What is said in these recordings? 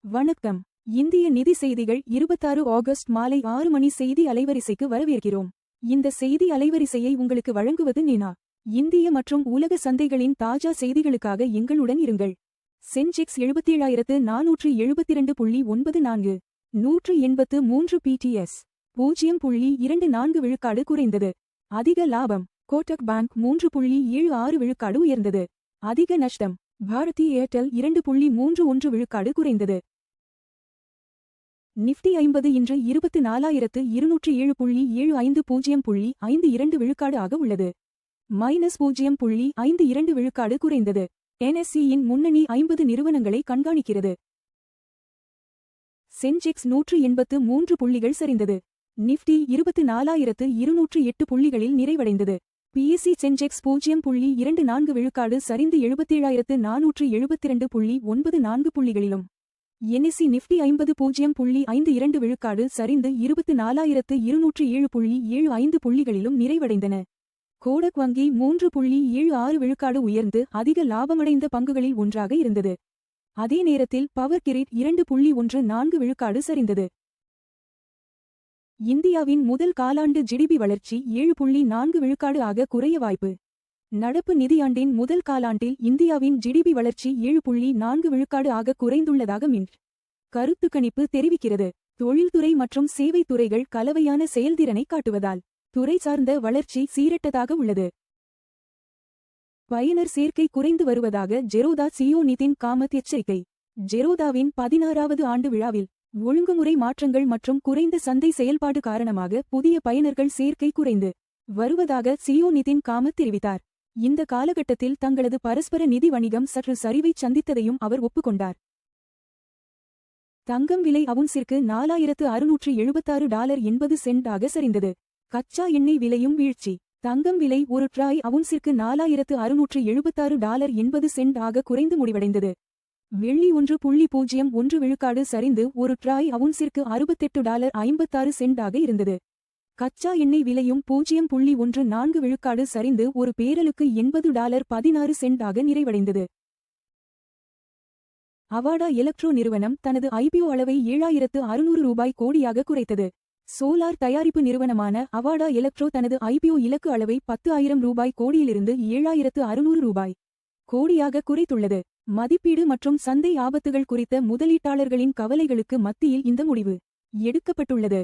வணக்கம். இந்திய நிதி செய்திகள் 26 ஆகஸ்ட் மாலை 6 மணி செய்தி அலைவரிசைக்கு வரவேற்கிறோம். இந்த செய்தி அலைவரிசையை உங்களுக்கு வழங்குவது நீனா. இந்திய மற்றும் உலக சந்தைகளின் தாஜா செய்திகளுக்காக எங்களுடன் இருங்கள். சென்செக்ஸ் 77,472.94 183 பிடிஎஸ் 0.24 விழுக்காடு குறைந்தது. அதிக லாபம். கோட்டக் பேங்க் 3.76 விழுக்காடு உயர்ந்தது. அதிக நஷ்டம். பாரதி ஏர்டெல் 2.31 விழுக்காடு குறைந்தது. நிஃப்டி 50 இன்று 24,207.75 0.52 விழுக்காடு ஆக உள்ளது. -0.52 விழுக்காடு குறைந்தது. NSE-யின் முன்னணி 50 நிறுவனங்களை கண்காணிக்கிறது. சென்செக்ஸ் 183 புள்ளிகள் சரிந்தது. நிஃப்டி 24,208 புள்ளிகளில் நிறைவடைந்தது. PSE சென்செக்ஸ் 0.24 விழுக்காடு சரிந்து 77,472.94 புள்ளிகளிலும். NSE நிஃப்டி 50 0.52 விழுக்காடு சரிந்து 24,207.75 புள்ளிகளிலும் நிறைவடைந்தன. கோடக் வங்கி 3.76 விழுக்காடு உயர்ந்து அதிக லாபமடைந்த பங்குகளில் ஒன்றாக இருந்தது. அதே நேரத்தில் பவர் கிரிட் 2.14 விழுக்காடு சரிந்தது. இந்தியாவின் முதல் காலாண்டு ஜிடிபி வளர்ச்சி 7.4 விழுக்காடு ஆக குறைய வாய்ப்பு. நடப்பு நிதியாண்டின் முதல் காலாண்டில் இந்தியாவின் ஜிடிபி வளர்ச்சி 7.4 விழுக்காடு ஆக குறைந்துள்ளதாக மின் கருத்து கணிப்பு தெரிவிக்கிறது. தொழில்துறை மற்றும் சேவைத் துறைகள் கலவையான செயல்திறனை காட்டுவதால் துறை சார்ந்த வளர்ச்சி சீரட்டதாக உள்ளது. பயனர் சேர்க்கை குறைந்து வருவதாக ஜெரோதா CEO நிதின் காமத் எச்சரிக்கை. ஜெரோதாவின் 16வது ஆண்டு விழாவில் ஒழுங்குமுறை மாற்றங்கள் மற்றும் குறைந்த சந்தை செயல்பாடு காரணமாக புதிய பயனர்கள் சேர்க்கை குறைந்து வருவதாக CEO நிதின் காமத் தெரிவித்தார். இந்த காலகட்டத்தில் தங்களது பரஸ்பர நிதி வணிகம் சற்று சரிவை சந்தித்ததையும் அவர் ஒப்புக்கொண்டார். தங்கம் விலை அவுன்சிற்கு $4,676.80 ஆக சரிந்தது. கச்சா எண்ணெய் விலையும் வீழ்ச்சி. தங்கம் விலை ஒரு ட்ராய் அவுன்சிற்கு $4,676.80 ஆக குறைந்து முடிவடைந்தது. வெள்ளி 1.01 விழுக்காடு சரிந்து ஒரு ட்ராய் அவுன்சிற்கு $68.56 ஆக இருந்தது. கச்சா எண்ணெய் விலையும் 0.14 விழுக்காடு சரிந்து ஒரு பேரலுக்கு $80.16 ஆக நிறைவடைந்தது. அவாடா எலக்ட்ரோ நிறுவனம் தனது IPO அளவை $7,600 கோடியாக குறைத்தது. சோலார் தயாரிப்பு நிறுவனமான அவாடா எலக்ட்ரோ தனது IPO இலக்கு அளவை $10,000 கோடியிலிருந்து $7,600 கோடியாக குறைத்துள்ளது. மதிப்பீடு மற்றும் சந்தை ஆபத்துகள் குறித்த முதலீட்டாளர்களின் கவலைகளுக்கு மத்தியில் இந்த முடிவு எடுக்கப்பட்டுள்ளது.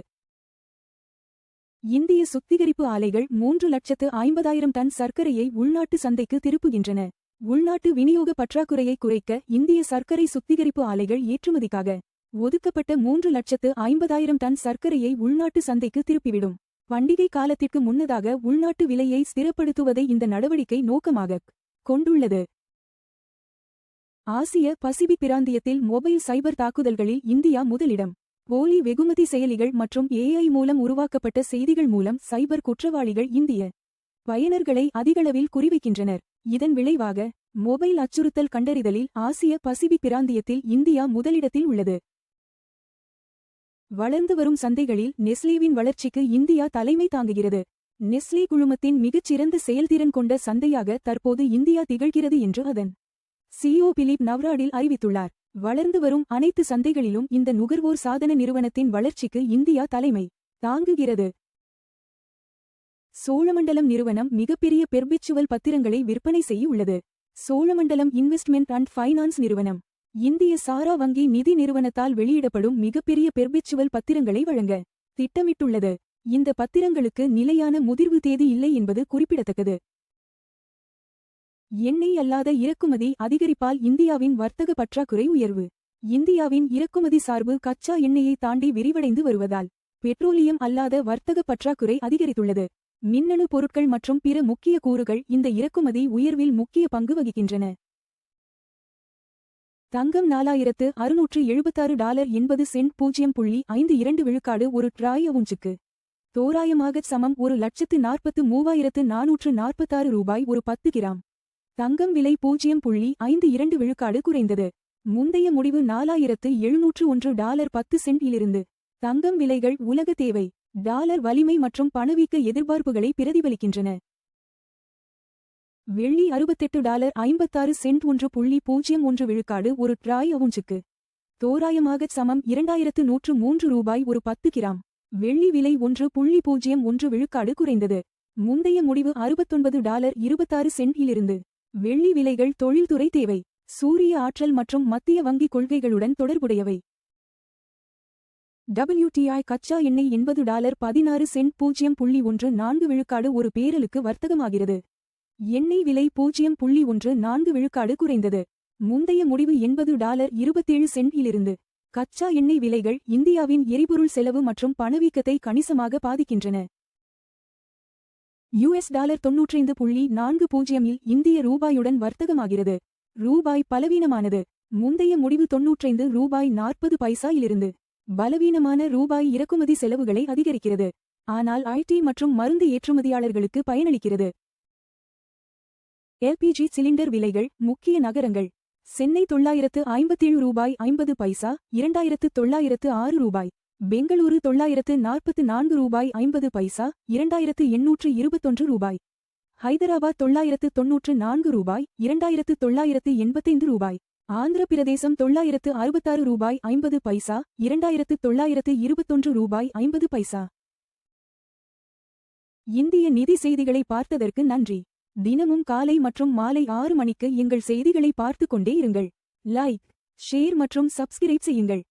இந்திய சுத்திகரிப்பு ஆலைகள் 3,50,000 டன் சர்க்கரையை உள்நாட்டு சந்தைக்கு திருப்புகின்றன. உள்நாட்டு விநியோக பற்றாக்குறையை குறைக்க இந்திய சர்க்கரை சுத்திகரிப்பு ஆலைகள் ஏற்றுமதிக்காக ஒதுக்கப்பட்ட 3,50,000 டன் சர்க்கரையை உள்நாட்டு சந்தைக்கு திருப்பிவிடும். பண்டிகை காலத்திற்கு முன்னதாக உள்நாட்டு விலையை ஸ்திரப்படுத்துவதை இந்த நடவடிக்கை நோக்கமாகக் கொண்டுள்ளது. ஆசிய பசிபிக் பிராந்தியத்தில் மொபைல் சைபர் தாக்குதல்களில் இந்தியா முதலிடம். போலி வெகுமதி செயலிகள் மற்றும் AI மூலம் உருவாக்கப்பட்ட செய்திகள் மூலம் சைபர் குற்றவாளிகள் இந்திய பயனர்களை அதிகளவில் குறிவைக்கின்றனர். இதன் விளைவாக மொபைல் அச்சுறுத்தல் கண்டறிதலில் ஆசிய பசிபிக் பிராந்தியத்தில் இந்தியா முதலிடத்தில் உள்ளது. வளர்ந்து வரும் சந்தைகளில் நெஸ்லேவின் வளர்ச்சிக்கு இந்தியா தலைமை தாங்குகிறது. நெஸ்லே குழுமத்தின் மிகச்சிறந்த செயல்திறன் கொண்ட சந்தையாக தற்போது இந்தியா திகழ்கிறது என்று அதன் CEO பிலிப் நவ்ராடில் அறிவித்துள்ளார். வளர்ந்து வரும் அனைத்து சந்தைகளிலும் இந்த நுகர்வோர் சாதன நிறுவனத்தின் வளர்ச்சிக்கு இந்தியா தலைமை தாங்குகிறது. சோழமண்டலம் நிறுவனம் மிகப்பெரிய பெர்பெச்சுவல் பத்திரங்களை விற்பனை செய்ய உள்ளது. சோழமண்டலம் இன்வெஸ்ட்மெண்ட் அண்ட் ஃபைனான்ஸ் நிறுவனம் இந்திய சாரா வங்கி நிதி நிறுவனத்தால் வெளியிடப்படும் மிகப்பெரிய பெர்பெச்சுவல் பத்திரங்களை வழங்க திட்டமிட்டுள்ளது. இந்த பத்திரங்களுக்கு நிலையான முதிர்வு தேதி இல்லை என்பது குறிப்பிடத்தக்கது. எண்ணெய் அல்லாத இறக்குமதி அதிகரிப்பால் இந்தியாவின் வர்த்தக பற்றாக்குறை உயர்வு. இந்தியாவின் இறக்குமதி சார்பு கச்சா எண்ணெயை தாண்டி விரிவடைந்து வருவதால் பெட்ரோலியம் அல்லாத வர்த்தக பற்றாக்குறை அதிகரித்துள்ளது. மின்னணு பொருட்கள் மற்றும் பிற முக்கிய கூறுகள் இந்த இறக்குமதி உயர்வில் முக்கிய பங்கு வகிக்கின்றன. தங்கம் $4,676.80 0.52 விழுக்காடு ஒரு ட்ராய் அவுன்சுக்கு தோராயமாகச் சமம் 1,43,446 ஒரு 10 கிராம். தங்கம் விலை 0.52 விழுக்காடு குறைந்தது. முந்தைய முடிவு $4,701.10 இலிருந்து. தங்கம் விலைகள் உலக தேவை, டாலர் வலிமை மற்றும் பணவீக்க எதிர்பார்ப்புகளை பிரதிபலிக்கின்றன. வெள்ளி $68.56 1.01 விழுக்காடு ஒரு ட்ராய் அவுன்சுக்கு தோராயமாகச் சமம் 2103 ரூபாய் ஒரு 10 கிராம். வெள்ளி விலை 1.01 விழுக்காடு குறைந்தது. முந்தைய முடிவு $69.26 இலிருந்து. வெள்ளி விலைகள் தொழில்துறை தேவை, சூரிய ஆற்றல் மற்றும் மத்திய வங்கி கொள்கைகளுடன் தொடர்புடையவை. WTI கச்சா எண்ணெய் $80.16 0.14 விழுக்காடு ஒரு பேரலுக்கு வர்த்தகமாகிறது. எண்ணெய் விலை 0.14 விழுக்காடு குறைந்தது. முந்தைய முடிவு $80.27 இலிருந்து. கச்சா எண்ணெய் விலைகள் இந்தியாவின் எரிபொருள் செலவு மற்றும் பணவீக்கத்தை கணிசமாக பாதிக்கின்றன. $95.40 இல் இந்திய ரூபாயுடன் வர்த்தகமாகிறது. ரூபாய் பலவீனமானது. முந்தைய முடிவு $95.40 இலிருந்து. பலவீனமான ரூபாய் இறக்குமதி செலவுகளை அதிகரிக்கிறது, ஆனால் IT மற்றும் மருந்து ஏற்றுமதியாளர்களுக்கு பயனளிக்கிறது. LPG சிலிண்டர் விலைகள் முக்கிய நகரங்கள். சென்னை $957.50, 2906 ரூபாய். பெங்களூரு $944.50, 2821 ரூபாய். ஹைதராபாத் $994 ரூபாய், 2985 ரூபாய். ஆந்திர பிரதேசம் $966.50, 2921 ரூபாய் 50 பைசா. இந்திய நிதி செய்திகளை பார்த்ததற்கு நன்றி. தினமும் காலை மற்றும் மாலை 6 மணிக்கு எங்கள் செய்திகளை பார்த்துக் கொண்டே இருங்கள். லைக், ஷேர் மற்றும் சப்ஸ்கிரைப் செய்யுங்கள்.